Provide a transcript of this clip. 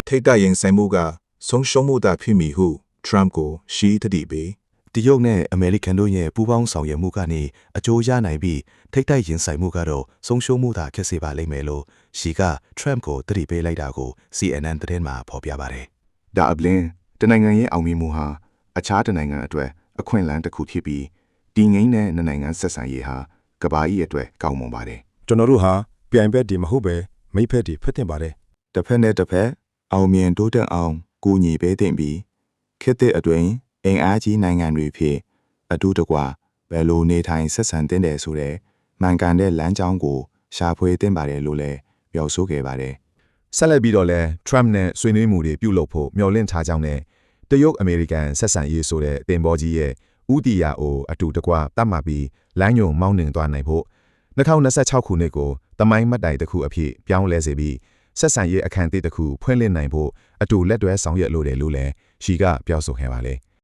ထိတ်တရင်ဆိုင်မှုကဆုံးရှုံးမှုသာဖြစ်မည်ဟု Trump ကိုရှီသတိပေးတရုတ်နဲ့အမေရိကန်တို့ရဲ့ပူးပေါင်းဆောင်ရွက်မှုကနေအကျိုးရနိုင်ပြီးထိတ်တိုက်ရင်ဆိုင်မှုကတော့ဆုံးရှုံးမှုသာဖြစ်စေပါလိမ့်မယ်လို့ရှီက Trump ကိုသတိပေးလိုက်တာကို CNN သတင်းမှာဖော်ပြပါတယ်။ဒါအပြင်တနိုင်ငံရဲ့အောင်မြင်မှုဟာအခြားတနိုင်ငံအတွက်အခွင့်အလမ်းတစ်ခုဖြစ်ပြီးတည်ငြိမ်တဲ့နိုင်ငံဆက်ဆံရေးဟာကမ္ဘာကြီးအတွက်ကောင်းမွန်ပါတယ်။ကျွန်တော်တို့ဟာပြိုင်ဘက်တွေမဟုတ်ပဲမိဖက်တွေဖြစ်တင်ပါတယ်။တစ်ဖက်နဲ့တစ်ဖက်အောင်မြင်တိုးတက်အောင်ကူညီပေးသင့်ပြီးခေတ်သစ်အတွင်းအင်အားကြီးနိုင်ငံတွေဖြစ်အတူတကွဘယ်လိုနေထိုင်ဆက်ဆံတင်တယ်ဆိုတဲ့မှန်ကန်တဲ့လမ်းကြောင်းကိုရှာဖွေတင်ပါတယ်လို့လည်းပြောဆိုခဲ့ပါတယ်။ဆက်လက်ပြီးတော့လဲ Trump နဲ့ဆွေးနွေးမှုတွေပြုလုပ်ဖို့မျှော်လင့်ထားကြောင်းနဲ့တရုတ်အမေရိကန်ဆက်ဆံရေးဆိုတဲ့တင်ပေါ်ကြီးရဲ့ဥတီယာအိုအတူတကွတတ်မှတ်ပြီးလမ်းညွန်မောင်းနှင်သွားနိုင်ဖို့2026ခုနှစ်ကိုတမိုင်းမှတ်တိုင်တစ်ခုအဖြစ်ပြောင်းလဲစေပြီးဆက်ဆံရေးအခမ်းအသစ်တစ်ခုဖွင့်လှစ်နိုင်ဖို့အတူလက်တွဲဆောင်ရွက်လိုတယ်လို့လည်းရှီကပြောဆိုခဲ့ပါလေ။